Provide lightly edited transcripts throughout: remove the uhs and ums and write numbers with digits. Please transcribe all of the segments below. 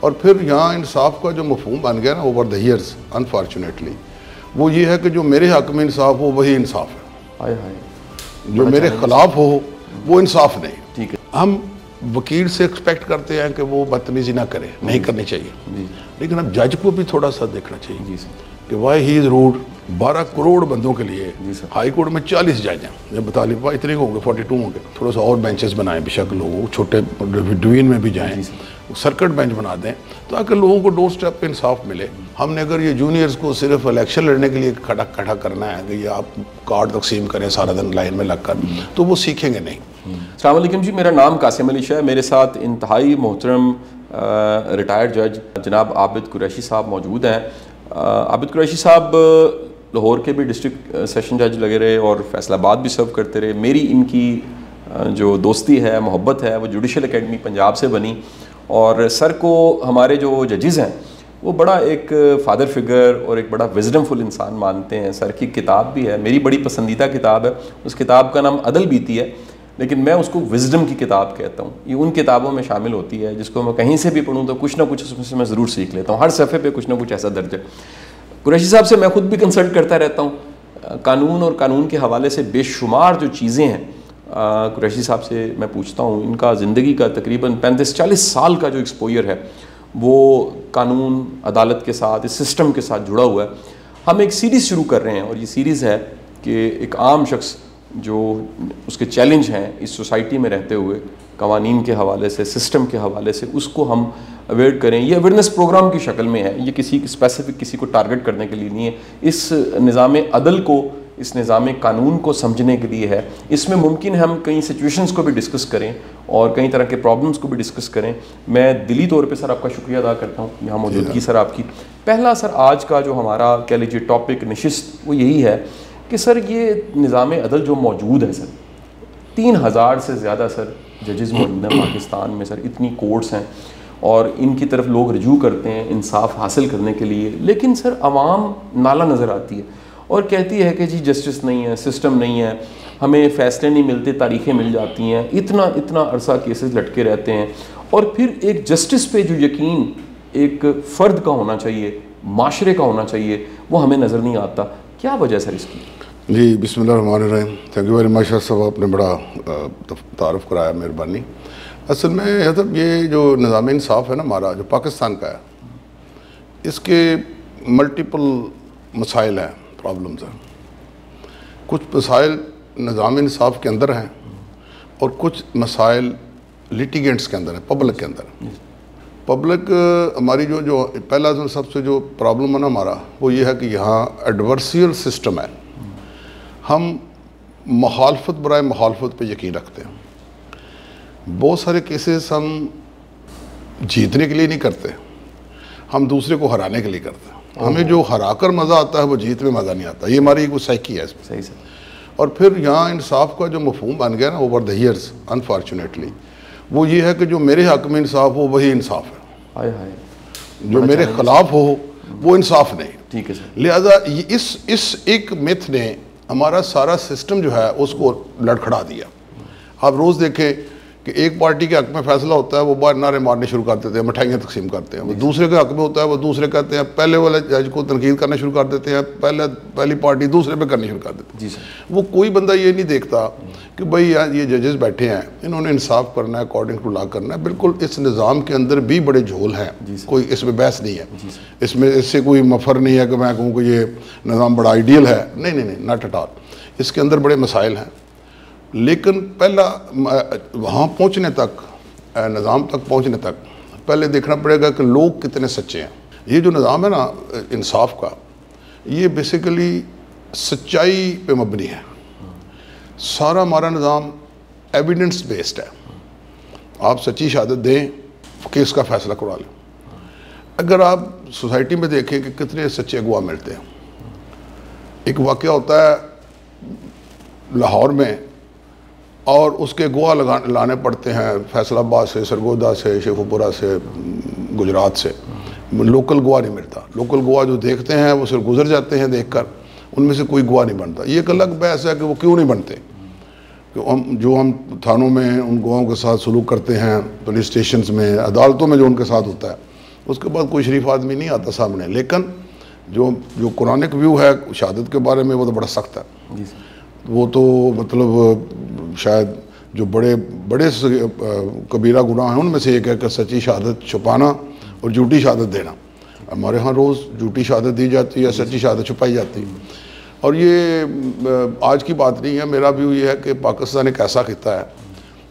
اور پھر یہاں انصاف کا جو مفہوم بن گیا نا اوور دا ایئرز انفارچونیٹلی، وہ یہ ہے کہ جو میرے حق میں انصاف ہو وہی انصاف ہے، جو میرے خلاف ہو وہ انصاف نہیں۔ ٹھیک ہے، ہم وکیل سے ایکسپیکٹ کرتے ہیں کہ وہ بدتمیزی نہ کرے، نہیں کرنی چاہیے، لیکن اب جج کو بھی تھوڑا سا دیکھنا چاہیے کہ why he is road. 12 crore بندوں کے لیے ہائی کورٹ میں 40 جج ہیں، جب بطالبہ اتنے ہوں گے 42 ہوں گے، تھوڑا سا اور بینچز بنائیں، بے شک لوگوں چھوٹے ڈوین میں بھی جائیں، سرکٹ بینچ بنا دیں تاکہ لوگوں کو ڈور سٹیپ پہ انصاف ملے۔ ہم نے اگر یہ جونیئرز کو صرف الیکشن لڑنے کے لیے کھڑا کرنا ہے کہ یہ آپ کارڈ تقسیم کریں سارا دن لائن میں لگ کر، تو وہ سیکھیں گے نہیں۔ السلام علیکم جی، میرا نام قاسم علی شاہ ہے، میرے ساتھ انتہائی محترم ریٹائرڈ جج جناب عابد قریشی صاحب موجود ہیں۔ عابد قریشی صاحب لاہور کے بھی ڈسٹرکٹ سیشن جج لگے رہے اور فیصل آباد بھی سرو کرتے رہے۔ میری ان کی جو دوستی ہے، محبت ہے، وہ جوڈیشل اکیڈمی پنجاب سے بنی، اور سر کو ہمارے جو ججز ہیں وہ بڑا ایک فادر فگر اور ایک بڑا وزڈم فل انسان مانتے ہیں۔ سر کی کتاب بھی ہے، میری بڑی پسندیدہ کتاب ہے، اس کتاب کا نام عدل بیتی ہے، لیکن میں اس کو وزڈم کی کتاب کہتا ہوں۔ یہ ان کتابوں میں شامل ہوتی ہے جس کو میں کہیں سے بھی پڑھوں تو کچھ نہ کچھ اس میں سے میں ضرور سیکھ لیتا ہوں، ہر صفحے پہ کچھ نہ کچھ ایسا درج ہے۔ قریشی صاحب سے میں خود بھی کنسلٹ کرتا رہتا ہوں، قانون اور قانون کے حوالے سے بے شمار جو چیزیں ہیں قریشی صاحب سے میں پوچھتا ہوں۔ ان کا زندگی کا تقریباً 35-40 سال کا جو ایکسپوئر ہے وہ قانون عدالت کے ساتھ، اس سسٹم کے ساتھ جڑا ہوا ہے۔ ہم ایک سیریز شروع کر رہے ہیں، اور یہ سیریز ہے کہ ایک عام شخص جو اس کے چیلنج ہیں اس سوسائٹی میں رہتے ہوئے قوانین کے حوالے سے، سسٹم کے حوالے سے، اس کو ہم اویئر کریں۔ یہ اویئرنیس پروگرام کی شکل میں ہے، یہ کسی اسپیسیفک کسی کو ٹارگٹ کرنے کے لیے نہیں ہے، اس نظام عدل کو، اس نظام قانون کو سمجھنے کے لیے ہے۔ اس میں ممکن ہے ہم کئی سچویشنز کو بھی ڈسکس کریں اور کئی طرح کے پرابلمس کو بھی ڈسکس کریں۔ میں دلی طور پہ سر آپ کا شکریہ ادا کرتا ہوں یہاں موجودگی سر آپ کی۔ پہلا سر آج کا جو ہمارا کہہ لیجیے ٹاپک نشست وہ یہی ہے کہ سر یہ نظام عدل جو موجود ہے سر، 3000 سے زیادہ سر ججز موجود ہیں پاکستان میں سر، اتنی کورٹس ہیں اور ان کی طرف لوگ رجوع کرتے ہیں انصاف حاصل کرنے کے لیے، لیکن سر عوام نالا نظر آتی ہے اور کہتی ہے کہ جی جسٹس نہیں ہے، سسٹم نہیں ہے، ہمیں فیصلے نہیں ملتے، تاریخیں مل جاتی ہیں، اتنا عرصہ کیسز لٹکے رہتے ہیں، اور پھر ایک جسٹس پہ جو یقین ایک فرد کا ہونا چاہیے، معاشرے کا ہونا چاہیے، وہ ہمیں نظر نہیں آتا۔ کیا وجہ سر اس کی؟ جی بسم اللہ الرحمن الرحیم، تھینک یو ویری مچ صاحب، آپ نے بڑا تعارف کرایا، مہربانی۔ اصل میں حضرت یہ جو نظام انصاف ہے نا ہمارا جو پاکستان کا ہے، اس کے ملٹیپل مسائل ہیں، پرابلمز ہیں۔ کچھ مسائل نظام انصاف کے اندر ہیں اور کچھ مسائل لیٹیگنٹس کے اندر ہیں، پبلک کے اندر۔ پبلک ہماری جو پہلا سب سے جو پرابلم ہے نا ہمارا، وہ یہ ہے کہ یہاں ایڈورسیل سسٹم ہے، ہم مخالفت برائے مخالفت پہ یقین رکھتے ہیں۔ بہت سارے کیسز ہم جیتنے کے لیے نہیں کرتے، ہم دوسرے کو ہرانے کے لیے کرتے ہیں۔ ہمیں جو ہرا کر مزہ آتا ہے وہ جیت میں مزہ نہیں آتا، یہ ہماری ایک سائیکی ہے اس میں۔ صحیح سر۔ اور پھر یہاں انصاف کا جو مفہوم بن گیا نا اوور دا ایئرز انفارچونیٹلی، وہ یہ ہے کہ جو میرے حق میں انصاف ہو وہی انصاف ہے، جو میرے خلاف ہو وہ انصاف نہیں۔ ٹھیک ہے سر۔ لہذا اس ایک میتھ نے ہمارا سارا سسٹم جو ہے اس کو لڑکھڑا دیا۔ آپ روز دیکھیں کہ ایک پارٹی کے حق میں فیصلہ ہوتا ہے، وہ باہر نعرے مارنے شروع کر دیتے ہیں، مٹھائیاں تقسیم کرتے ہیں۔ وہ دوسرے کے حق میں ہوتا ہے، وہ دوسرے کہتے ہیں، پہلے والے جج کو تنقید کرنا شروع کر دیتے ہیں، پہلی پارٹی دوسرے پہ کرنی شروع کر دیتی ہے۔ جی سر۔ وہ کوئی بندہ یہ نہیں دیکھتا کہ بھائی یہ ججز بیٹھے ہیں، انہوں نے انصاف کرنا ہے، اکارڈنگ ٹو لا کرنا ہے۔ بالکل اس نظام کے اندر بھی بڑے جھول ہیں، کوئی اس میں بحث نہیں ہے، اس میں اس سے کوئی مفر نہیں ہے کہ میں کہوں کہ یہ نظام بڑا آئیڈیل ہے، نہیں، ناٹ ایٹ آل۔ اس کے اندر بڑے مسائل ہیں، لیکن پہلا وہاں پہنچنے تک، نظام تک پہنچنے تک پہلے دیکھنا پڑے گا کہ لوگ کتنے سچے ہیں۔ یہ جو نظام ہے نا انصاف کا، یہ بیسیکلی سچائی پہ مبنی ہے۔ سارا ہمارا نظام ایویڈنس بیسڈ ہے، آپ سچی شہادت دیں، کیس کا فیصلہ کروا لیں۔ اگر آپ سوسائٹی میں دیکھیں کہ کتنے سچے گواہ ملتے ہیں۔ ایک واقعہ ہوتا ہے لاہور میں، اور اس کے گواہ لانے پڑتے ہیں فیصل آباد سے، سرگودا سے، شیخو پورہ سے، گجرات سے۔ لوکل گواہ نہیں ملتا، لوکل گواہ جو دیکھتے ہیں وہ صرف گزر جاتے ہیں دیکھ کر، ان میں سے کوئی گواہ نہیں بنتا۔ یہ ایک الگ بحث ہے کہ وہ کیوں نہیں بنتے، کہ ہم تھانوں میں ان گواہوں کے ساتھ سلوک کرتے ہیں، پولیس اسٹیشنز میں، عدالتوں میں جو ان کے ساتھ ہوتا ہے، اس کے بعد کوئی شریف آدمی نہیں آتا سامنے. لیکن جو قرآنک ویو ہے شہادت کے بارے میں وہ تو بڑا سخت ہے. وہ تو مطلب شاید جو بڑے بڑے کبیرہ گناہ ہیں ان میں سے ایک ہے کہ سچی شہادت چھپانا اور جھوٹی شہادت دینا. ہمارے ہاں روز جھوٹی شہادت دی جاتی ہے, سچی شہادت چھپائی جاتی ہے. اور یہ آج کی بات نہیں ہے, میرا ویو یہ ہے کہ پاکستان ایک ایسا خطہ ہے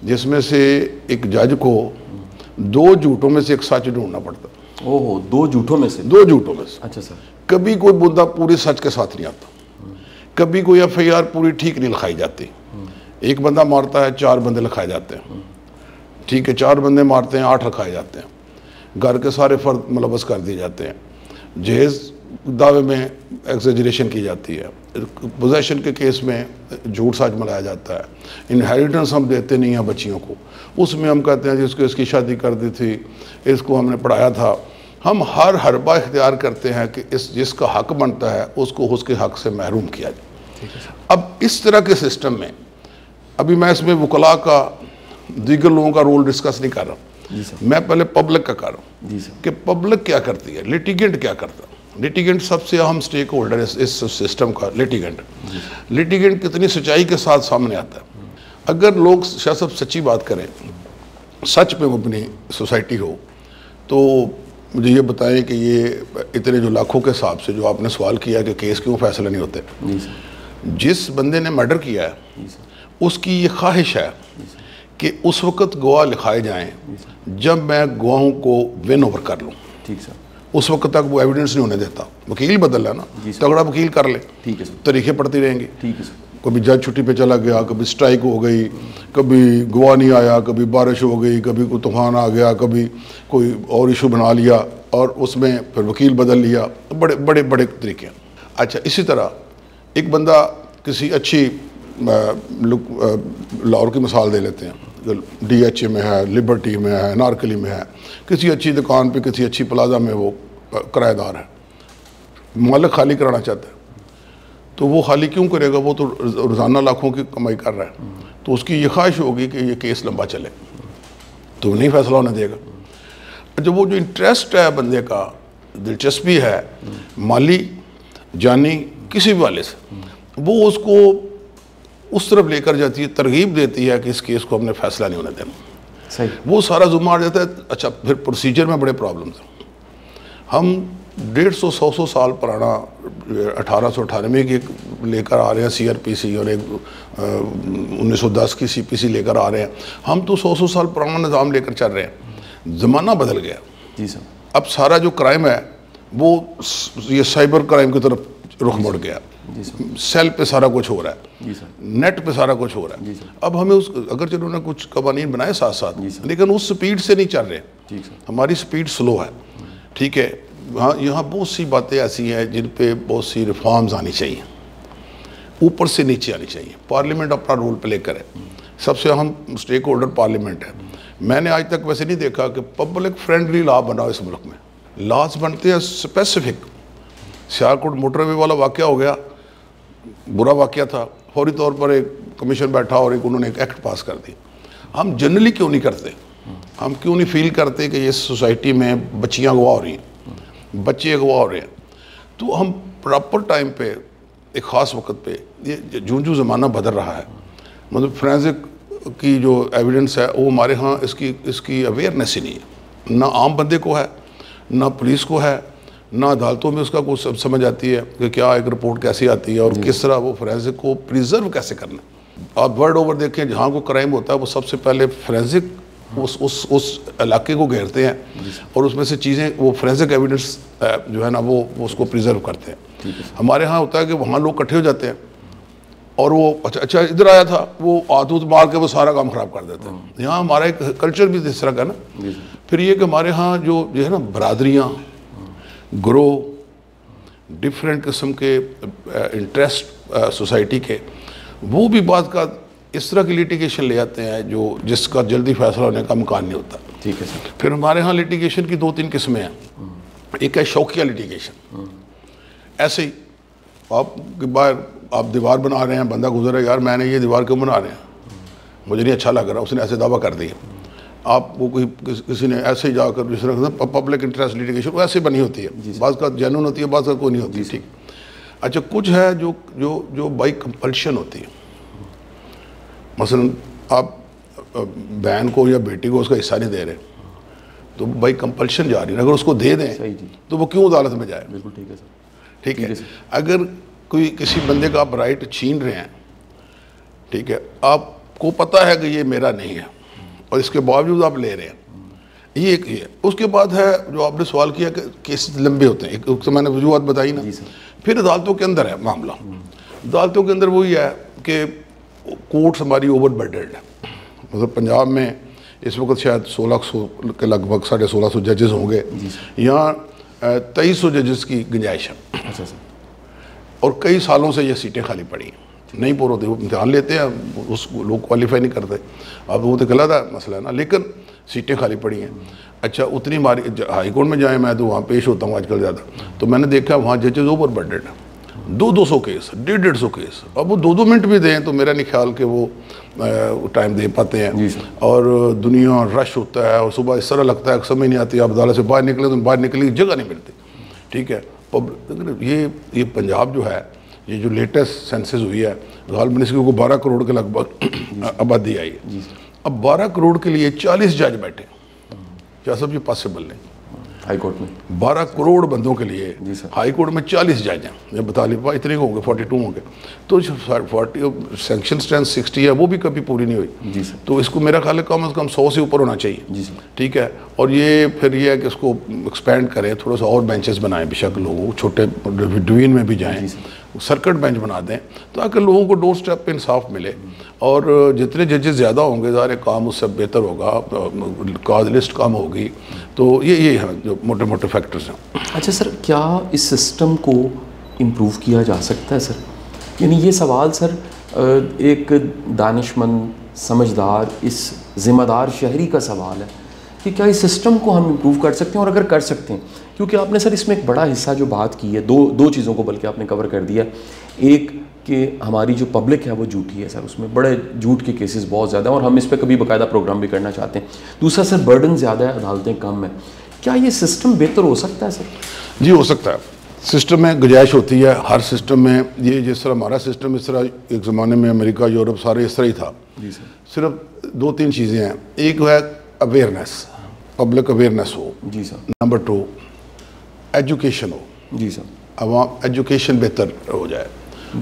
جس میں سے ایک جج کو 2 جھوٹوں میں سے ایک سچ ڈھونڈنا پڑتا. 2 جھوٹوں میں سے؟ 2 جھوٹوں میں سے. اچھا سر. کبھی کوئی بندہ پوری سچ کے ساتھ نہیں آتا, کبھی کوئی FIR پوری ٹھیک نہیں لکھائی جاتی. ایک بندہ مارتا ہے 4 بندے لکھائے جاتے ہیں, ٹھیک ہے, 4 بندے مارتے ہیں 8 لکھائے جاتے ہیں, گھر کے سارے فرد ملوث کر دیے جاتے ہیں, جہیز دعوے میں ایگزیجریشن کی جاتی ہے, پوزیشن کے کیس میں جھوٹ سچ ملایا جاتا ہے, انہیریٹنس ہم دیتے نہیں ہیں بچیوں کو, اس میں ہم کہتے ہیں جس کو اس کی شادی کر دی تھی, اس کو ہم نے پڑھایا تھا. ہم ہر حربہ اختیار کرتے ہیں کہ جس کا حق بنتا ہے اس کو اس کے حق سے محروم کیا جائے. اب اس طرح کے سسٹم میں ابھی میں اس میں وکلاء کا دیگر لوگوں کا رول ڈسکس نہیں کر رہا, میں پہلے پبلک کا کر رہا ہوں کہ پبلک کیا کرتی ہے, لیٹیگنٹ کیا کرتا ہے. لیٹیگنٹ سب سے اہم سٹیک ہولڈر ہے اس سسٹم کا. لیٹیگنٹ کتنی سچائی کے ساتھ سامنے آتا ہے. اگر لوگ شاہ صاحب سچی بات کریں, سچ پہ مبنی سوسائٹی ہو, تو مجھے یہ بتائیں کہ یہ اتنے جو لاکھوں کے حساب سے جو آپ نے سوال کیا کہ کیس کیوں فیصلہ نہیں ہوتے, جس بندے نے مرڈر کیا ہے اس کی یہ خواہش ہے کہ اس وقت گواہ لکھائے جائیں جب میں گواہوں کو ون اوور کر لوں. اس وقت تک وہ ایویڈنس نہیں ہونے دیتا. وکیل بدل ہے نا, تگڑا وکیل کر لے, طریقے پڑتی رہیں گی. کبھی جج چھٹی پہ چلا گیا, کبھی سٹرائک ہو گئی, کبھی گواہ نہیں آیا, کبھی بارش ہو گئی, کبھی کوئی طوفان آ گیا, کبھی کوئی اور ایشو بنا لیا اور اس میں پھر وکیل بدل لیا. بڑے بڑے بڑے طریقے ہیں. اچھا, اسی طرح ایک بندہ کسی اچھی لاہور کی مثال دے لیتے ہیں, DHA میں ہے, لبرٹی میں ہے, نارکلی میں ہے, کسی اچھی دکان پہ کسی اچھی پلازا میں وہ کرایہ دار ہے, مالک خالی کرانا چاہتا ہے, تو وہ خالی کیوں کرے گا, وہ تو روزانہ لاکھوں کی کمائی کر رہا ہے, تو اس کی یہ خواہش ہوگی کہ یہ کیس لمبا چلے, تو وہ نہیں فیصلہ ہونے دے گا. جب وہ جو انٹرسٹ ہے بندے کا, دلچسپی ہے مالی جانی کسی بھی والے سے, وہ اس کو اس طرف لے کر جاتی ہے, ترغیب دیتی ہے کہ اس کیس کو ہم نے فیصلہ نہیں ہونے دینا. وہ سارا ذمہ آ جاتا ہے. اچھا, پھر پروسیجر میں بڑے پرابلمز ہیں. ہم 150-100 سال پرانا 1898 کی لے کر آ رہے ہیں CRPC, اور ایک 1910 کی CPC لے کر آ رہے ہیں. ہم تو 100 سال پرانا نظام لے کر چل رہے ہیں. زمانہ بدل گیا. جی سر. اب سارا جو کرائم ہے وہ یہ سائبر کرائم کی طرف رخ مڑ گیا. سیل پہ سارا کچھ ہو رہا ہے, نیٹ پہ سارا کچھ ہو رہا ہے. اب ہمیں اگر چلو نے کچھ قوانین بنائے ساتھ ساتھ, لیکن اس سپیڈ سے نہیں چل رہے. ہماری سپیڈ سلو ہے. ٹھیک ہے, یہاں بہت سی باتیں ایسی ہیں جن پہ بہت سی ریفارمز آنی چاہیے, اوپر سے نیچے آنی چاہیے. پارلیمنٹ اپنا رول پلے کرے. سب سے اہم سٹیک ہولڈر پارلیمنٹ ہے. میں نے آج تک ویسے نہیں دیکھا کہ پبلک فرینڈلی لا بنا اس ملک میں. لاز بنتے ہیں اسپیسیفک. سیالکوٹ موٹر وے والا واقعہ ہو گیا, برا واقعہ تھا, فوری طور پر ایک کمیشن بیٹھا اور انہوں نے ایک ایکٹ پاس کر دی. ہم جنرلی کیوں نہیں کرتے؟ ہم کیوں نہیں فیل کرتے کہ اس سوسائٹی میں بچیاں اغوا ہو رہی ہیں, بچے اغوا ہو رہے ہیں, تو ہم پراپر ٹائم پہ ایک خاص وقت پہ, یہ جو زمانہ بدل رہا ہے, مطلب فرینزک کی جو ایویڈنس ہے وہ ہمارے ہاں اس کی اویئرنیس ہی نہیں ہے. نہ عام بندے کو ہے, نہ پولیس کو ہے, نہ عدالتوں میں اس کا کچھ سمجھ آتی ہے کہ کیا ایک رپورٹ کیسی آتی ہے اور کس طرح وہ فرینزک کو پریزرو کیسے کرنا. آپ ورلڈ اوور دیکھیں, جہاں کو کرائم ہوتا ہے وہ سب سے پہلے فرینزک اس علاقے کو گھیرتے ہیں اور اس میں سے چیزیں, وہ فرینزک ایویڈنس جو ہے نا وہ اس کو پریزرو کرتے ہیں. ہمارے ہاں ہوتا ہے کہ وہاں لوگ اکٹھے ہو جاتے ہیں اور وہ اچھا ادھر آیا تھا, وہ ہاتھ مار کے وہ سارا کام خراب کر دیتے ہیں. یہاں ہمارا ایک کلچر بھی اس طرح کا نا. پھر یہ کہ ہمارے ہاں جو ہے نا برادریاں, گروہ, ڈیفرنٹ قسم کے انٹرسٹ سوسائٹی کے, وہ بھی بعض کا اس طرح کی لیٹیگیشن لے آتے ہیں جس کا جلدی فیصلہ ہونے کا امکان نہیں ہوتا. ٹھیک ہے سر. پھر ہمارے ہاں لیٹیگیشن کی 2-3 قسمیں ہیں. ایک ہے شوقیہ لیٹیگیشن. ایسے ہی آپ دیوار بنا رہے ہیں, بندہ گزر رہا ہے, یار میں نے یہ دیوار کیوں بنا رہے ہیں, مجھے نہیں اچھا لگ رہا, اس نے ایسے دعویٰ کر دیا. آپ کو کوئی کسی نے ایسے ہی جا کر جس طرح پبلک انٹرسٹ لیٹیگیشن ایسے بنی ہوتی ہے، بعض کا جینون ہوتی ہے، بعض کا کوئی نہیں ہوتی. ٹھیک. اچھا کچھ ہے جو بائی کمپلشن ہوتی ہے. مثلا آپ بہن کو یا بیٹی کو اس کا حصہ نہیں دے رہے تو بائی کمپلشن جا رہی ہے. اگر اس کو دے دیں تو وہ کیوں عدالت میں جائے؟ بالکل ٹھیک ہے سر. ٹھیک ہے. اگر کوئی کسی بندے کا آپ رائٹ چھین رہے ہیں، ٹھیک ہے، آپ کو پتہ ہے کہ یہ میرا نہیں ہے اور اس کے باوجود آپ لے رہے ہیں، یہ ایک ہے. اس کے بعد ہے جو آپ نے سوال کیا کہ کیسز لمبے ہوتے ہیں، ایک میں نے وجوہات بتائی نا. پھر عدالتوں کے اندر ہے معاملہ. عدالتوں کے اندر وہی ہے کہ کورٹس ہماری اوور برڈنڈ ہے. مطلب پنجاب میں اس وقت شاید 1600 کے لگ بھگ 1650 ججز ہوں گے. یہاں 2300 ججز کی گنجائش ہے اور کئی سالوں سے یہ سیٹیں خالی پڑی ہیں، نہیں پور ہوتی. وہ امتحان لیتے ہیں، اس لوگ کوالیفائی نہیں کرتے. اب وہ تو غلط ہے مسئلہ ہے نا، لیکن سیٹیں خالی پڑی ہیں. اچھا اتنی ہماری ہائی کورٹ میں جائیں، میں تو وہاں پیش ہوتا ہوں آج کل زیادہ، تو میں نے دیکھا وہاں ججز اوور برڈنڈ ہیں. 200 کیس، 150 کیس. اب وہ 2 منٹ بھی دیں تو میرا نہیں خیال کہ وہ ٹائم دے پاتے ہیں. اور دنیا رش ہوتا ہے اور صبح اس طرح لگتا ہے کہ سمجھ نہیں آتی. آپ عدالت سے باہر نکلے تو باہر نکلنے کی جگہ نہیں ملتی. ٹھیک ہے. یہ پنجاب جو ہے، یہ جو لیٹسٹ سینسز ہوئی ہے غالباً اس کو 12 کروڑ کے لگ بھگ آبادی آئی ہے. اب 12 کروڑ کے لیے 40 جج بیٹھے، کیا سب یہ پاسبل نہیں؟ ہائی کورٹ میں 12 کروڑ بندوں کے لیے ہائی کورٹ میں 40 جج ہیں. یہ بتا لیں اتنے ہوں گے، 42 ہوں گے. تو 40 سینکشن اسٹرینتھ 60 ہے، وہ بھی کبھی پوری نہیں ہوئی. تو اس کو میرا خیال ہے کم از کم 100 سے اوپر ہونا چاہیے. ٹھیک ہے. اور یہ پھر یہ ہے کہ اس کو ایکسپینڈ کریں، تھوڑا سا اور بینچز بنائیں، بے شک لوگوں چھوٹے ڈوین میں بھی جائیں، سرکٹ بینچ بنا دیں تاکہ لوگوں کو ڈور سٹیپ پہ انصاف ملے. اور جتنے ججز زیادہ ہوں گے ظاہر کام اس سے بہتر ہوگا، کاز لسٹ کم ہوگی. تو یہ ہے جو موٹے موٹے فیکٹرز ہیں. اچھا سر، کیا اس سسٹم کو امپروو کیا جا سکتا ہے سر؟ یعنی یہ سوال سر ایک دانش مند، سمجھدار، اس ذمہ دار شہری کا سوال ہے کہ کیا اس سسٹم کو ہم امپروو کر سکتے ہیں، اور اگر کر سکتے ہیں کیونکہ آپ نے سر اس میں ایک بڑا حصہ جو بات کی ہے، دو چیزوں کو بلکہ آپ نے کور کر دیا. ایک کہ ہماری جو پبلک ہے وہ جھوٹی ہے سر، اس میں بڑے جھوٹ کے کیسز بہت زیادہ ہیں اور ہم اس پہ کبھی باقاعدہ پروگرام بھی کرنا چاہتے ہیں. دوسرا سر برڈن زیادہ ہے، عدالتیں کم ہیں. کیا یہ سسٹم بہتر ہو سکتا ہے سر؟ جی ہو سکتا ہے. سسٹم میں گنجائش ہوتی ہے ہر سسٹم میں. یہ جس طرح ہمارا سسٹم اس طرح ایک زمانے میں امریکہ، یورپ سارے اس طرح ہی تھا. جی سر. صرف 2-3 چیزیں ہیں. ایک ہے اویئرنیس، پبلک اویئرنیس ہو. جی سر. نمبر 2 ایجوکیشن ہو. جی سر. عوام ایجوکیشن بہتر ہو جائے.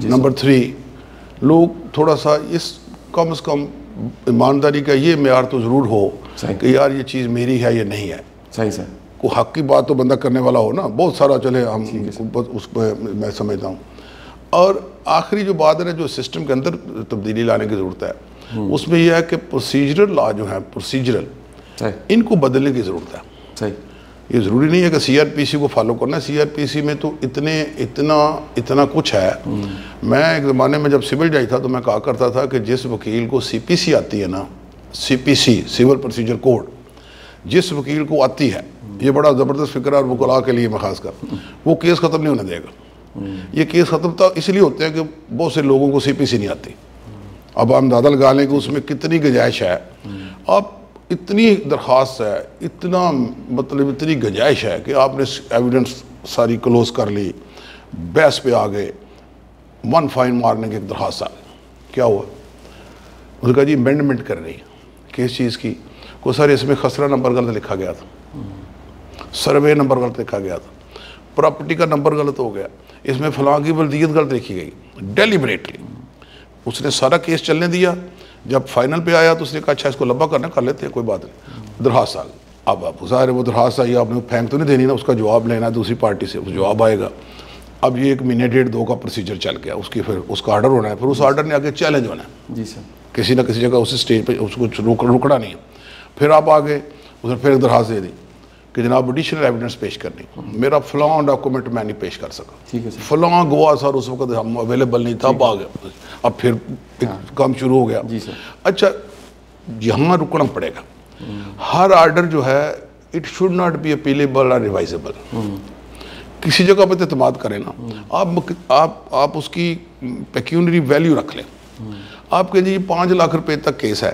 نمبر 3 لوگ تھوڑا سا اس کم از کم ایمانداری کا یہ معیار تو ضرور ہو کہ یار یہ چیز میری ہے یہ نہیں ہے. صحیح سر. کوئی حق کی بات تو بندہ کرنے والا ہو نا. بہت سارا چلے ہم اس پہ میں سمجھتا ہوں. اور آخری جو بات ہے نا جو سسٹم کے اندر تبدیلی لانے کی ضرورت ہے، اس میں یہ ہے کہ پروسیجرل لا جو ہیں پروسیجرل، ان کو بدلنے کی ضرورت ہے. صحیح. یہ ضروری نہیں ہے کہ CRPC کو فالو کرنا ہے. CRPC میں تو اتنا کچھ ہے. میں ایک زمانے میں جب سول جج تھا تو میں کہا کرتا تھا کہ جس وکیل کو CPC آتی ہے نا، CPC سول پروسیجر کوڈ جس وکیل کو آتی ہے، یہ بڑا زبردست فکر ہے اور وکلاء کے لیے میں خاص کر، وہ کیس ختم نہیں ہونے دے گا. یہ کیس ختم تو اس لیے ہوتے ہیں کہ بہت سے لوگوں کو CPC نہیں آتی. اب ہم اندازہ لگا لیں کہ اس میں کتنی گنجائش ہے. اب اتنی درخواست ہے، اتنی گنجائش ہے کہ آپ نے ایویڈنس ساری کلوز کر لی، بحث پہ آ گئے، 1 فائن مارنے کی ایک درخواست آ گئی. کیا ہوا؟ اس نے کہا جی امینڈمنٹ کر رہی ہے کس چیز کی؟ کو سر اس میں خسرہ نمبر غلط لکھا گیا تھا، سروے نمبر غلط لکھا گیا تھا، پراپرٹی کا نمبر غلط ہو گیا، اس میں فلاں کی بلدیت غلط لکھی گئی. ڈیلیبریٹلی اس نے سارا کیس چلنے دیا. جب فائنل پہ آیا تو اس نے کہا اچھا اس کو لمبا کرنا کر لیتے ہیں، کوئی بات نہیں. درخواست آ گئی. اب آپ ظاہر ہے وہ درخواست آئی، آپ نے پھینک تو نہیں دینی نا، اس کا جواب لینا ہے دوسری پارٹی سے، اس جواب آئے گا. اب یہ 1 مہینے 1.5-2 کا پروسیجر چل گیا. اس کی پھر اس کا آرڈر ہونا ہے، پھر اس آرڈر نے آگے چیلنج ہونا ہے. جی سر. کسی نہ کسی جگہ اس اسٹیج پہ اس کو رکنا نہیں ہے. پھر آپ آگے اس نے پھر ایک درخواست دے دی کہ جناب ایڈیشنل ایویڈنس پیش کرنی، میرا فلاں ڈاکومنٹ میں نہیں پیش کر سکا، فلاں گواہ سر اس وقت ہم اویلیبل نہیں تھا. اب آ گیا، اب پھر کام شروع ہو گیا. اچھا یہاں رکنا پڑے گا. ہر آرڈر جو ہے اٹ شوڈ ناٹ بی اپیلیبل اور ریوائزیبل. کسی جگہ پہ اعتماد کریں نا آپ اس کی پیکیونری ویلیو رکھ لیں. آپ کہیں جی 5 لاکھ روپے تک کیس ہے،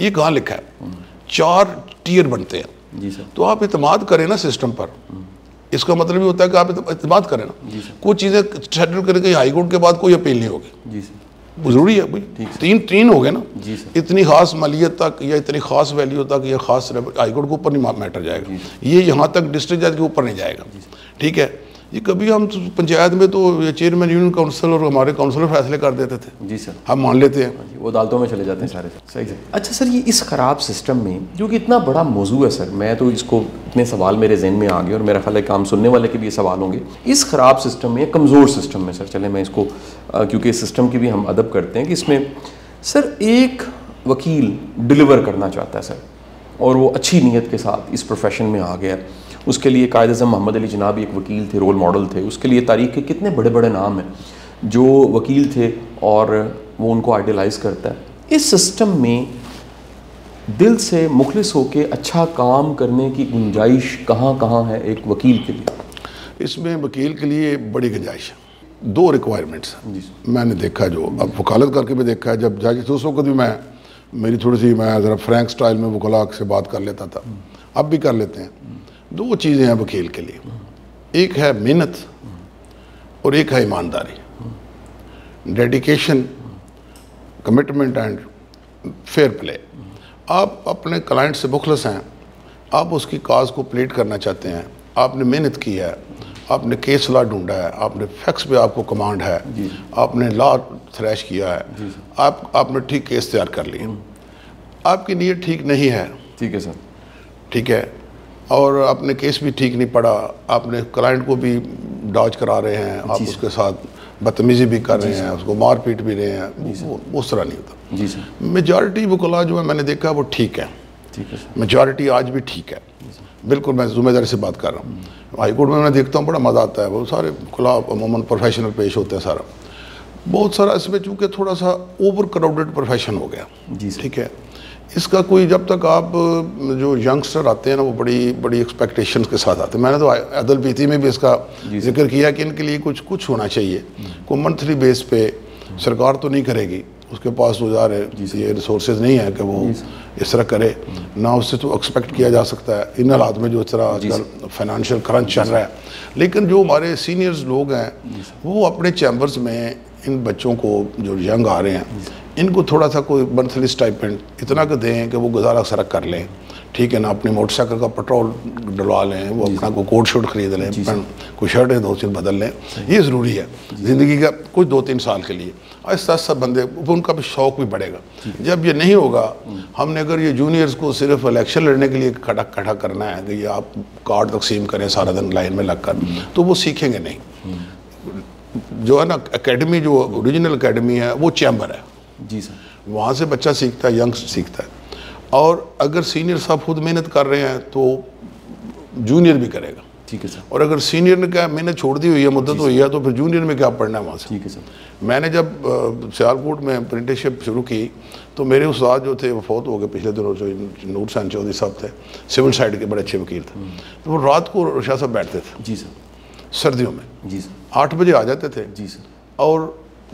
یہ کہاں لکھا ہے؟ 4 ٹیئر بنتے ہیں جی سر. تو آپ اعتماد کریں نا سسٹم پر. اس کا مطلب یہ ہوتا ہے کہ آپ اعتماد کریں نا. کچھ چیزیں سیٹل کریں کہ ہائی کورٹ کے بعد کوئی اپیل نہیں ہوگی. جی سر. وہ ضروری ہے بھائی. تین ہو گئے نا. جی سر. اتنی خاص مالیت تک یا اتنی خاص ویلیو تک یہ خاص ہائی کورٹ کے اوپر نہیں میٹر جائے گا. یہ یہاں تک ڈسٹرکٹ جج کے اوپر نہیں جائے گا. ٹھیک ہے. یہ کبھی ہم پنچایت میں تو یہ چیئرمین یونین کونسل اور ہمارے کونسلر فیصلے کر دیتے تھے. جی سر. ہم مان لیتے ہیں. وہ عدالتوں میں چلے جاتے ہیں سارے. صحیح ہے. اچھا سر, یہ اس خراب سسٹم میں جو کہ اتنا بڑا موضوع ہے سر, میں تو اس کو اتنے سوال میرے ذہن میں آ گئے اور میرا خیال ہے کام سننے والے کے بھی یہ سوال ہوں گے. اس خراب سسٹم میں, کمزور سسٹم میں سر, چلیں میں اس کو کیونکہ اس سسٹم کی بھی ہم ادب کرتے ہیں کہ اس میں سر ایک وکیل ڈیلیور کرنا چاہتا ہے سر, اور وہ اچھی نیت کے ساتھ اس پروفیشن میں آ گیا. اس کے لیے قائد اعظم محمد علی جناح ایک وکیل تھے, رول ماڈل تھے. اس کے لیے تاریخ کے کتنے بڑے بڑے نام ہیں جو وکیل تھے اور وہ ان کو آئیڈیلائز کرتا ہے. اس سسٹم میں دل سے مخلص ہو کے اچھا کام کرنے کی گنجائش کہاں کہاں ہے ایک وکیل کے لیے؟ اس میں وکیل کے لیے بڑی گنجائش ہے. 2 ریکوائرمنٹس ہیں میں نے دیکھا, جو اب وکالت کر کے بھی دیکھا ہے. جب جج تھے اس وقت بھی میری تھوڑی سی میں ذرا فرینک سٹائل میں وکلاء سے بات کر لیتا تھا, اب بھی کر لیتے ہیں. 2 چیزیں ہیں وکیل کے لیے, ایک ہے محنت اور ایک ہے ایمانداری. Dedication, commitment and fair play. آپ اپنے کلائنٹ سے مخلص ہیں, آپ اس کی کاز کو پلیٹ کرنا چاہتے ہیں, آپ نے محنت کی ہے, آپ نے کیس لا ڈھونڈا ہے, آپ نے فیکس پہ آپ کو کمانڈ ہے, آپ نے لا تھریش کیا ہے, آپ نے ٹھیک کیس تیار کر لی. آپ کی نیت ٹھیک نہیں ہے, ٹھیک ہے سر, ٹھیک ہے, اور آپ نے کیس بھی ٹھیک نہیں پڑھا, آپ نے کلائنٹ کو بھی ڈاج کرا رہے ہیں, آپ اس کے ساتھ بدتمیزی بھی کر رہے ہیں, اس کو مار پیٹ بھی رہے ہیں, وہ اس طرح نہیں ہوتا. جی سر. میجارٹی وکلاء جو ہے میں نے دیکھا وہ ٹھیک ہے. ٹھیک ہے. میجارٹی آج بھی ٹھیک ہے. بالکل میں ذمہ داری سے بات کر رہا ہوں. ہائی کورٹ میں دیکھتا ہوں بڑا مزہ آتا ہے, وہ سارے وکلاء عموماً پروفیشنل پیش ہوتے ہیں. سارا بہت سارا اس میں چونکہ تھوڑا سا اوور کراؤڈڈ پروفیشن ہو گیا. جی ٹھیک ہے. اس کا کوئی, جب تک آپ جو ینگسٹر آتے ہیں نا وہ بڑی بڑی ایکسپیکٹیشنز کے ساتھ آتے ہیں. میں نے تو عدل بیتی میں بھی اس کا ذکر کیا کہ ان کے لیے کچھ ہونا چاہیے. کوئی منتھلی بیس پہ سرکار تو نہیں کرے گی, اس کے پاس وہ ظاہر ہے یہ ریسورسز نہیں ہے کہ وہ اس طرح کرے, نہ اس سے تو ایکسپیکٹ کیا جا سکتا ہے ان حالات میں جو اس طرح آج کل فائنانشیل کرنچ چل رہا ہے. لیکن جو ہمارے سینئرز لوگ ہیں وہ اپنے چیمبرز میں ان بچوں کو جو ینگ آ رہے ہیں ان کو تھوڑا سا کوئی منتھلی اسٹائپنڈ اتنا کہ دیں کہ وہ گزارا سرک کر لیں. ٹھیک ہے نا, اپنی موٹر سائیکل کا پیٹرول ڈلوا لیں, وہ اپنا کوئی کوٹ شوٹ خرید لیں, کوئی شرٹیں 2 چیز بدل لیں. یہ ضروری ہے زندگی کا کچھ 2-3 سال کے لیے. آہستہ آہستہ بندے ان کا بھی شوق بھی بڑھے گا. جب یہ نہیں ہوگا, ہم نے اگر یہ جونیئرز کو صرف الیکشن لڑنے کے لیے کھڑا کرنا ہے کہ یہ آپ کارڈ تقسیم کریں سارا دن لائن میں لگ کر, تو وہ سیکھیں گے نہیں. جو ہے نا اکیڈمی, جو اوریجنل اکیڈمی ہے وہ چیمبر ہے. جی سر. وہاں سے بچہ سیکھتا ہے, ینگ سیکھتا ہے. اور اگر سینئر صاحب خود محنت کر رہے ہیں تو جونیئر بھی کرے گا. ٹھیک ہے سر. اور اگر سینئر نے کیا محنت چھوڑ دی ہوئی ہے, مدت ہوئی ہے, تو پھر جونیئر میں کیا پڑھنا ہے وہاں سے. ٹھیک ہے سر. میں نے جب سیالکوٹ میں اپرنٹسشپ شروع کی تو میرے استاد جو تھے وہ فوت ہو گئے پچھلے دنوں, جو نور حسین چودھری صاحب تھے, سول سائڈ کے بڑے اچھے وکیل تھے. تو وہ رات کو شاہ صاحب بیٹھتے تھے. جی سر. سردیوں میں. جی سر. 8 بجے آ جاتے تھے. جی سر. اور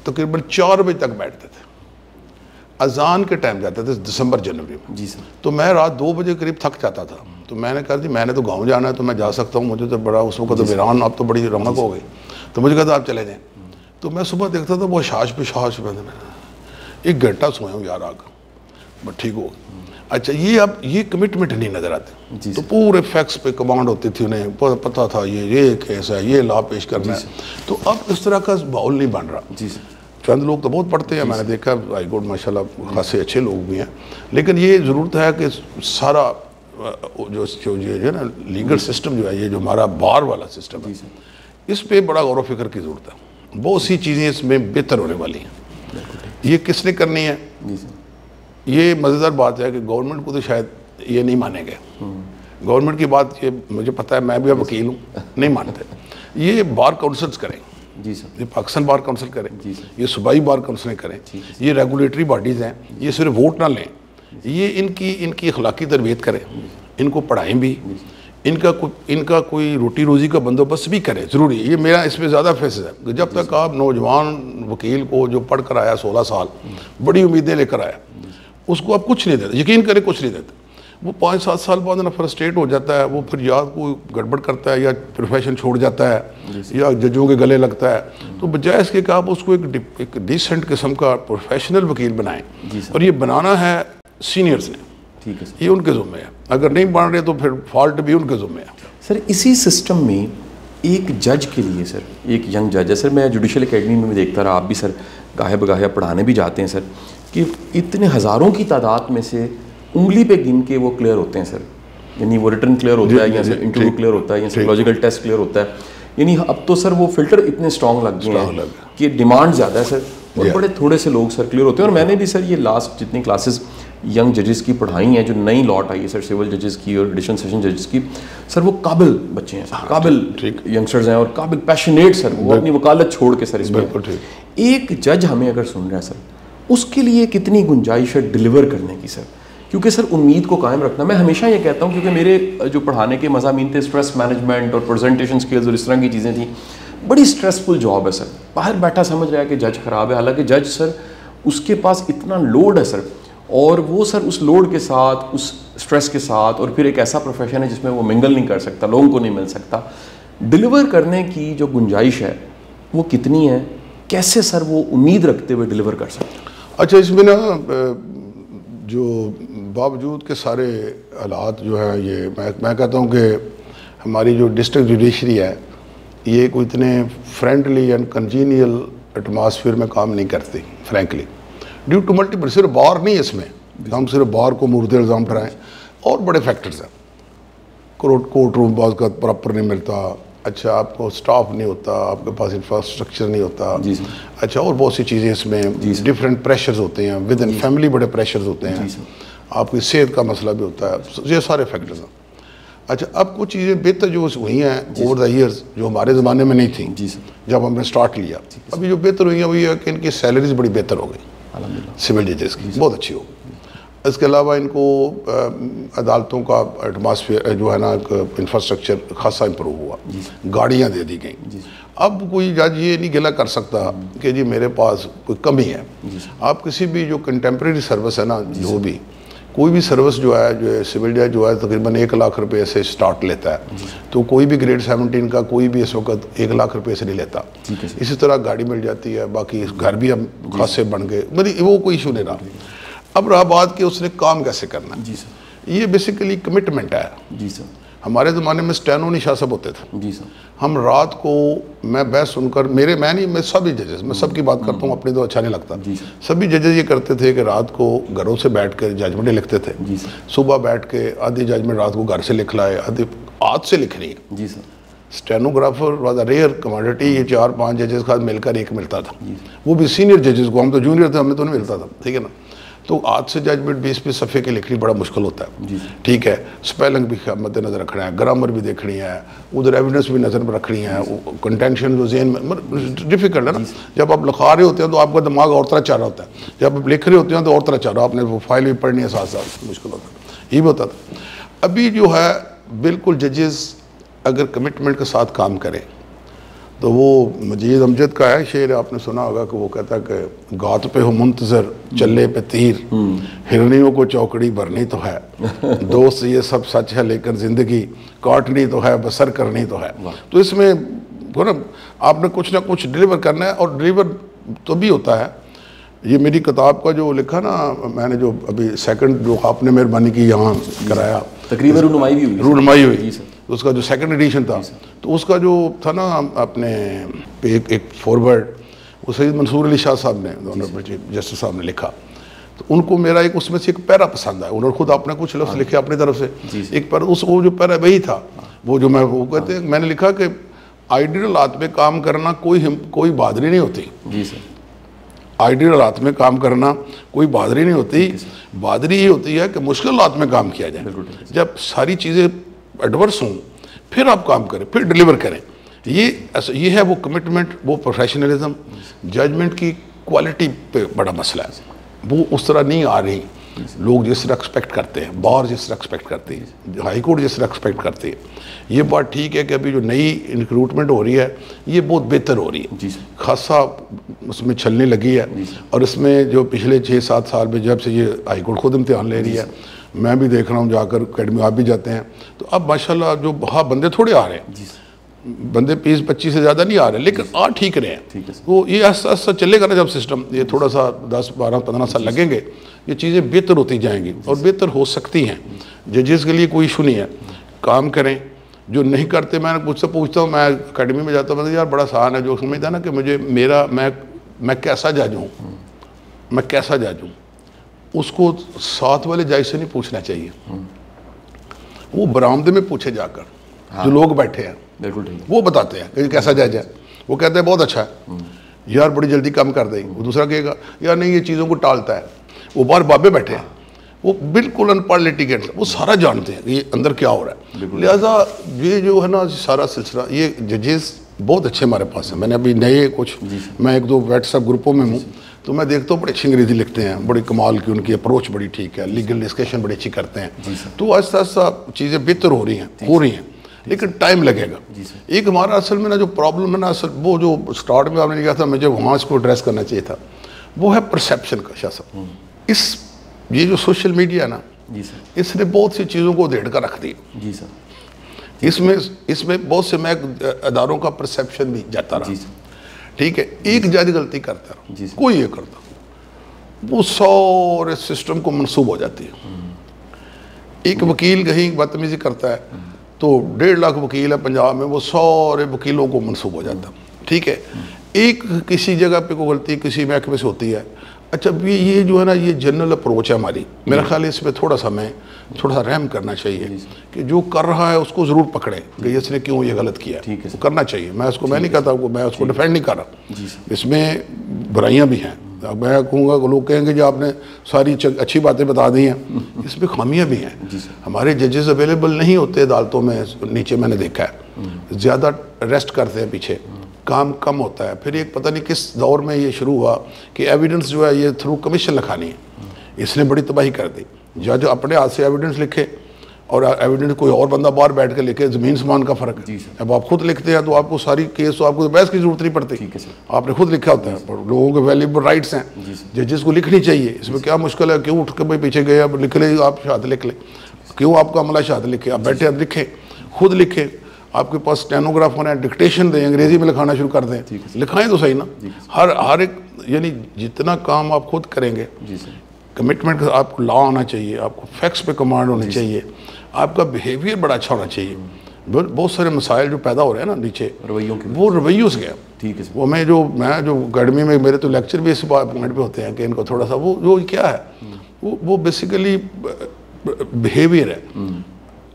تقریباً 4 بجے تک بیٹھتے تھے. اذان کے ٹائم جاتے تھے دسمبر جنوری میں. جی سر. تو میں رات 2 بجے قریب تھک جاتا تھا. تو میں نے کہا جی میں نے تو گاؤں جانا ہے تو میں جا سکتا ہوں, مجھے تو بڑا اس وقت تو ویران اب تو بڑی رونق ہو گئی. تو مجھے کہا آپ چلے جائیں. تو میں صبح دیکھتا تھا وہ شاش پہ 1 گھنٹہ سویا ہوں یار, آ کر بس ٹھیک ہو. اچھا, یہ اب یہ کمٹمنٹ نہیں نظر آتے. تو پورے فیکس پہ کمانڈ ہوتی تھی, انہیں پتہ تھا یہ کیس ہے, یہ لا پیش کرنا ہے. تو اب اس طرح کا ماحول نہیں بن رہا. جی سر. چند لوگ تو بہت پڑھتے ہیں, میں نے دیکھا ہائی کورٹ ماشاءاللہ خاصے اچھے لوگ بھی ہیں. لیکن یہ ضرورت ہے کہ سارا جو یہ ہے نا لیگل سسٹم جو ہے, یہ جو ہمارا بار والا سسٹم ہے, اس پہ بڑا غور و فکر کی ضرورت ہے. بہت سی چیزیں اس میں بہتر ہونے والی ہیں. یہ کس نے کرنی ہے؟ یہ مزیدار بات ہے کہ گورنمنٹ کو تو شاید یہ نہیں مانیں گے. گورنمنٹ کی بات یہ مجھے پتہ ہے, میں بھی اب وکیل ہوں, نہیں مانتے. یہ بار کونسلز کریں. جی سر. یہ پاکستان بار کونسل کریں, یہ صوبائی بار کونسلیں کریں, یہ ریگولیٹری باڈیز ہیں, یہ صرف ووٹ نہ لیں, یہ ان کی اخلاقی تربیت کریں, ان کو پڑھائیں بھی, ان کا کوئی روٹی روزی کا بندوبست بھی کریں. ضروری ہے, یہ میرا اس پہ زیادہ فیصلہ ہے. جب تک آپ نوجوان وکیل کو جو پڑھ کر آیا 16 سال, بڑی امیدیں لے کر آیا, اس کو آپ کچھ نہیں دیتے, یقین کریں کچھ نہیں دیتے. وہ 5-7 سال بعد نا فرسٹریٹ ہو جاتا ہے, وہ پھر یا کوئی گڑبڑ کرتا ہے یا پروفیشن چھوڑ جاتا ہے یا ججوں کے گلے لگتا ہے. تو بجائے اس کے کہ آپ اس کو ایک ڈیسنٹ قسم کا پروفیشنل وکیل بنائیں, اور یہ بنانا ہے سینئرز نے, یہ ان کے ذمہ ہے. اگر نہیں بن رہے تو پھر فالٹ بھی ان کے ذمہ ہے. سر اسی سسٹم میں ایک جج کے لیے سر, ایک ینگ جج ہے سر, میں جوڈیشل اکیڈمی میں بھی دیکھتا رہا, آپ بھی سر گاہے بگاہے پڑھانے بھی جاتے ہیں سر, کہ اتنے ہزاروں کی تعداد میں سے انگلی پہ گن کے وہ کلیئر ہوتے ہیں سر. یعنی وہ ریٹرن کلیئر ہوتا ہے, یا انٹرویو کلیئر ہوتا ہے, یا سائیکولوجیکل ٹیسٹ کلیئر ہوتا ہے. یعنی اب تو سر وہ فلٹر اتنے اسٹرانگ لگ گئے ہیں کہ ڈیمانڈ زیادہ ہے سر, اور بڑے تھوڑے سے لوگ سر کلیئر ہوتے ہیں. اور میں نے بھی سر یہ لاسٹ جتنی کلاسز ینگ ججز کی پڑھائی ہیں, جو نئی لاٹ آئی ہے سر سول ججز کی اور ایڈیشنل سیشن ججز کی, سر وہ قابل بچے ہیں سر, قابل ینگسٹرز ہیں اور قابل پیشنیٹ سر, وہ اپنی وکالت چھوڑ کے سر اس میں. ایک جج ہمیں اگر سن رہا ہے سر, اس کے لیے کتنی گنجائش ہے ڈلیور کرنے کی سر, کیونکہ سر امید کو قائم رکھنا, میں ہمیشہ یہ کہتا ہوں, کیونکہ میرے جو پڑھانے کے مضامین تھے اسٹریس مینجمنٹ اور پریزنٹیشن سکلز اور اس طرح کی چیزیں تھیں, بڑی اسٹریسفل جاب ہے سر. باہر بیٹھا سمجھ رہا ہے کہ جج خراب ہے, حالانکہ جج سر اس کے پاس اتنا لوڈ ہے سر, اور وہ سر اس لوڈ کے ساتھ, اس اسٹریس کے ساتھ, اور پھر ایک ایسا پروفیشن ہے جس میں وہ منگل نہیں کر سکتا, لوگوں کو نہیں مل سکتا, ڈلیور کرنے کی جو گنجائش ہے وہ کتنی ہے, کیسے سر وہ امید رکھتے ہوئے ڈلیور کر سکتے ہیں؟ اچھا, اس میں نا جو باوجود کے سارے حالات جو ہیں, یہ میں کہتا ہوں کہ ہماری جو ڈسٹرکٹ جوڈیشری ہے یہ کوئی اتنے فرینڈلی اینڈ کنجینیل ایٹماسفیئر میں کام نہیں کرتی فرینکلی, ڈیو ٹو ملٹیپل, صرف بار نہیں ہے اس میں, ہم صرف بار کو مورد الزام پر آئیں, اور بڑے فیکٹرز ہیں. کورٹ روم بعض کا پراپر نہیں ملتا, اچھا آپ کو سٹاف نہیں ہوتا, آپ کے پاس انفراسٹرکچر نہیں ہوتا, اچھا اور بہت سی چیزیں اس میں ڈفرینٹ پریشرز ہوتے ہیں, ود ان فیملی بڑے پریشرز ہوتے ہیں, آپ کی صحت کا مسئلہ بھی ہوتا ہے, یہ سارے فیکٹرز ہیں. اچھا, اب کچھ چیزیں بہتر جو ہوئی ہیں اوور دا ایئرز, جو ہمارے زمانے میں نہیں تھیں جب ہم نے سٹارٹ لیا, ابھی جو بہتر ہوئی ہیں وہ یہ ہے کہ ان کی سیلریز بڑی بہتر ہو گئی سول ججز کی, بہت اچھی ہو گئی. اس کے علاوہ ان کو عدالتوں کا ایٹماسفیئر جو ہے نا, انفراسٹرکچر خاصا امپروو ہوا, گاڑیاں دے دی گئیں. اب کوئی جج یہ نہیں گلہ کر سکتا کہ جی میرے پاس کوئی کمی ہے. آپ کسی بھی جو کنٹمپریری سروس ہے نا, جو بھی کوئی بھی سروس جو ہے سول جج جو ہے تقریباً 1 لاکھ روپے سے سٹارٹ لیتا ہے, تو کوئی بھی گریڈ 17 کا کوئی بھی اس وقت 1 لاکھ روپے سے نہیں لیتا. اسی طرح گاڑی مل جاتی ہے, باقی گھر بھی اب خاصے بن گئے, وہ کوئی ایشو نہیں رہا. اب رہا بات کہ اس نے کام کیسے کرنا ہے, یہ بیسیکلی کمٹمنٹ ہے. جی سر, ہمارے زمانے میں اسٹینو نشاہ صاحب ہوتے تھے. جی سر, ہم رات کو, میں بحث سن کر, میں سبھی ججز, میں سب کی بات کرتا ہوں, اپنی تو اچھا نہیں لگتا, سبھی ججز یہ کرتے تھے کہ رات کو گھروں سے بیٹھ کر ججمنٹیں لکھتے تھے. صبح بیٹھ کے آدھی ججمنٹ رات کو گھر سے لکھ لائے, آدھی ہاتھ سے لکھنی ہے. جی sir, stenographer was a rare commodity, یہ 4-5 ججز کا مل کر ایک ملتا تھا, وہ بھی سینئر ججز کو, ہم تو جونیئر تھے, ہمیں تو نہیں ملتا تھا, ٹھیک ہے نا. تو ہاتھ سے ججمنٹ 20 صفحے کے لکھنی بڑا مشکل ہوتا ہے. ٹھیک ہے, سپیلنگ بھی مد نظر رکھنا ہے, گرامر بھی دیکھنی ہے, ادھر ایویڈنس بھی نظر میں رکھنی ہے, کنٹینشن جو ذہن میں ڈیفیکلٹ ہے نا. جب آپ لکھا رہے ہوتے ہیں تو آپ کا دماغ اور طرح چل رہا ہوتا ہے, جب آپ لکھ رہے ہوتے ہیں تو اور طرح چل رہا, آپ نے وہ فائل بھی پڑھنی ہے ساتھ ساتھ, مشکل ہوتا ہے. یہ بھی ہوتا تھا. ابھی جو ہے بالکل ججز اگر کمٹمنٹ کے ساتھ کام کریں تو وہ مجید امجد کا ہے شعر, آپ نے سنا ہوگا کہ وہ کہتا ہے کہ گات پہ ہو منتظر, چلے پہ تیر, ہرنیوں کو چوکڑی بھرنی تو ہے, دوست یہ سب سچ ہے لیکن زندگی کاٹنی تو ہے, بسر کرنی تو ہے. تو اس میں آپ نے کچھ نہ کچھ ڈلیور کرنا ہے, اور ڈلیور تو بھی ہوتا ہے. یہ میری کتاب کا جو لکھا نا میں نے, جو ابھی سیکنڈ جو آپ نے مہربانی کی یہاں کرایا, تقریباً رونمائی ہوئی, اس کا جو سیکنڈ ایڈیشن تھا, تو اس کا جو تھا نا اپنے ایک فارورڈ, وہ سید منصور علی شاہ صاحب نے, جسٹس صاحب نے لکھا. تو ان کو میرا ایک اس میں سے ایک پیرا پسند آیا, انہوں نے خود اپنے کچھ لفظ لکھے اپنی طرف سے. ایک پیرا, وہ جو پیرا وہی تھا, وہ جو وہ کہتے ہیں, میں نے لکھا کہ آئیڈیل حالات میں کام کرنا کوئی بہادری نہیں ہوتی. جی سر, آئیڈیل حالات میں کام کرنا کوئی بہادری نہیں ہوتی. بہادری یہ ہوتی ہے کہ مشکل حالات میں کام کیا جائے. جب ساری چیزیں ایڈورس ہوں پھر آپ کام کریں, پھر ڈلیور کریں. یہ ہے وہ کمٹمنٹ, وہ پروفیشنلزم. ججمنٹ کی کوالٹی پہ بڑا مسئلہ ہے, وہ اس طرح نہیں آ رہی. لوگ جس طرح ایکسپیکٹ کرتے ہیں، بار جس طرح ایکسپیکٹ کرتی ہے، ہائی کورٹ جس طرح ایکسپیکٹ کرتی ہے. یہ بات ٹھیک ہے کہ ابھی جو نئی ریکروٹمنٹ ہو رہی ہے یہ بہت بہتر ہو رہی ہے، خاصا اس میں چھلنے لگی ہے. اور اس میں جو پچھلے 6-7 سال میں جب سے یہ ہائی کورٹ خود امتحان لے رہی ہے، میں بھی دیکھ رہا ہوں جا کر اکیڈمی، آپ بھی جاتے ہیں، تو اب ماشاءاللہ جو بندے تھوڑے آ رہے ہیں، بندے 20-25 سے زیادہ نہیں آ رہے، لیکن آ ٹھیک رہے ہیں. تو یہ ایسا ایسا چلے گا نا جب سسٹم، یہ تھوڑا سا 10-12-15 سال لگیں گے، یہ چیزیں بہتر ہوتی جائیں گی اور بہتر ہو سکتی ہیں. ججز کے لیے کوئی ایشو نہیں ہے، کام کریں. جو نہیں کرتے، میں مجھ سے پوچھتا ہوں، میں اکیڈمی میں جاتا ہوں، میں یار بڑا آسان ہے، جو سمجھتا ہے نا کہ مجھے میں کیسا جج ہوں، میں کیسا جج ہوں، اس کو ساتھ والے جج سے نہیں پوچھنا چاہیے، وہ برآمدے میں پوچھے جا کر. جو لوگ بیٹھے ہیں وہ بتاتے ہیں کہ کیسا جج ہے، وہ کہتے ہیں بہت اچھا ہے، یار بڑی جلدی کم کر دیں. وہ دوسرا کہے گا یار نہیں یہ چیزوں کو ٹالتا ہے. وہ باہر بابے بیٹھے ہیں، وہ بالکل ان پڑھ لیٹیگینٹ، وہ سارا جانتے ہیں کہ یہ اندر کیا ہو رہا ہے. لہٰذا یہ جو ہے نا سارا سلسلہ، یہ ججز بہت اچھے ہمارے پاس ہیں. میں نے ابھی نئے کچھ، میں 1-2 واٹس ایپ گروپوں میں ہوں، تو میں دیکھتا ہوں بڑی اچھی انگریزی لکھتے ہیں، بڑی کمال کی ان کی اپروچ بڑی ٹھیک ہے، لیگل ڈسکشن بڑی اچھی کرتے ہیں. تو آہستہ آہستہ چیزیں بہتر ہو رہی ہیں، لیکن ٹائم لگے گا. ایک ہمارا اصل میں نا جو پرابلم ہے نا، اصل وہ جو سٹارٹ میں آپ نے کہا تھا مجھے وہاں اس کو ایڈریس کرنا چاہیے تھا، وہ ہے پرسیپشن کا. شاہ صاحب، یہ جو سوشل میڈیا ہے نا، اس نے بہت سی چیزوں کو ادھیڑ کر رکھ دی. اس میں بہت سے میں اداروں کا پرسیپشن بھی جاتا رہا. ٹھیک ہے، ایک جج غلطی کرتا رہا، کوئی یہ کرتا، وہ سارے سسٹم کو منسوب ہو جاتی ہے. ایک وکیل کہیں بدتمیزی کرتا ہے تو 1.5 لاکھ وکیل ہے پنجاب میں، وہ سارے وکیلوں کو منسوب ہو جاتا. ٹھیک ہے، ایک کسی جگہ پہ کوئی غلطی کسی محکمے سے ہوتی ہے. اچھا، یہ جو ہے نا یہ جنرل اپروچ ہے ہماری. میرا خیال ہے اس پہ تھوڑا سا رحم کرنا چاہیے کہ جو کر رہا ہے اس کو ضرور پکڑے کہ اس نے کیوں یہ غلط کیا ہے، وہ کرنا چاہیے. میں نہیں کہتا، میں اس کو ڈیفینڈ نہیں کر رہا، اس میں برائیاں بھی ہیں. میں کہوں گا کہ لوگ کہیں گے جو آپ نے ساری اچھی باتیں بتا دی ہیں، اس میں خامیاں بھی ہیں. ہمارے ججز اویلیبل نہیں ہوتے عدالتوں میں، نیچے میں نے دیکھا ہے زیادہ ریسٹ کرتے ہیں، پیچھے کام کم ہوتا ہے. پھر ایک پتہ نہیں کس دور میں یہ شروع ہوا کہ ایویڈنس جو ہے یہ تھرو کمیشن لکھانی ہے. اس نے بڑی تباہی کر دی. جج اپنے ہاتھ سے ایویڈنس لکھے اور ایویڈنس کوئی اور بندہ باہر بیٹھ کے لکھے، زمین سمان کا فرق ہے. اب آپ خود لکھتے ہیں تو آپ کو ساری کیس، تو آپ کو بحث کی ضرورت نہیں پڑتی، آپ نے خود لکھا ہوتا ہے. لوگوں کے ویلیبل رائٹس ہیں، ججز کو لکھنی چاہیے. اس میں کیا مشکل ہے؟ کیوں اٹھ کے بھائی پیچھے گئے، اب لکھ لیں، آپ شہادت لکھ لیں. کیوں آپ کا عملہ شہادت لکھے؟ آپ بیٹھے اب لکھیں، خود لکھیں. آپ کے پاس اسٹینوگراف ہونا ہے، ڈکٹیشن دیں، انگریزی میں لکھانا شروع کر دیں، لکھائیں تو صحیح نا. ہر ایک، یعنی جتنا کام آپ خود کریں گے، کمٹمنٹ، آپ کو لا آنا چاہیے، آپ کو فیکٹس پہ کمانڈ ہونی چاہیے، آپ کا بیہیویئر بڑا اچھا ہونا چاہیے. بہت سارے مسائل جو پیدا ہو رہے ہیں نا نیچے، وہ رویوں سے گئے. وہ میں جو اکیڈمی میں میرے تو لیکچر بھی اس پوائنٹ پہ ہوتے ہیں کہ ان کو تھوڑا سا وہ کیا ہے، وہ بیسیکلی بیہیویئر ہے.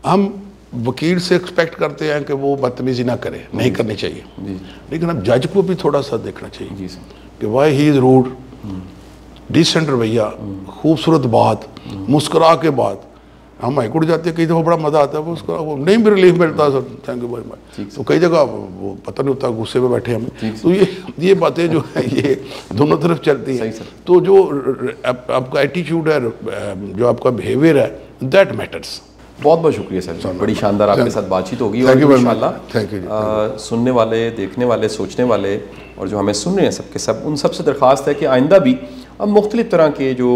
ہم وکیل سے ایکسپیکٹ کرتے ہیں کہ وہ بدتمیزی نہ کرے، نہیں کرنی چاہیے، لیکن اب جج کو بھی تھوڑا سا دیکھنا چاہیے کہ why he is road, decent رویہ، خوبصورت بات، مسکرا کے بات. ہم ہائی کورٹ جاتے ہیں کئی دفعہ بڑا مزہ آتا ہے، وہ نہیں بھی ریلیف ملتا سر، تھینک یو ویری مچ. تو کئی جگہ وہ پتہ نہیں ہوتا، غصے میں بیٹھے ہم. تو یہ باتیں جو ہیں یہ دونوں طرف چلتی ہیں. تو جو آپ کا ایٹیچیوڈ ہے، جو آپ کا بیہیویئر ہے، دیٹ میٹرس. بہت بہت شکریہ سر، بڑی شاندار آپ کے ساتھ بات چیت ہوگی. اور انشاءاللہ سننے والے، دیکھنے والے، سوچنے والے اور جو ہمیں سن رہے ہیں سب کے سب، ان سب سے درخواست ہے کہ آئندہ بھی اب مختلف طرح کے جو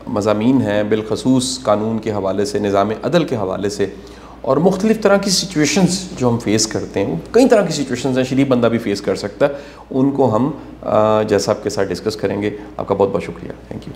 مضامین ہیں، بالخصوص قانون کے حوالے سے، نظام عدل کے حوالے سے، اور مختلف طرح کی سچویشنز جو ہم فیس کرتے ہیں، کئی طرح کی سچویشنز ہیں، شریف بندہ بھی فیس کر سکتا ہے، ان کو ہم جیسا آپ کے ساتھ ڈسکس کریں گے. آپ کا بہت بہت شکریہ. Thank you.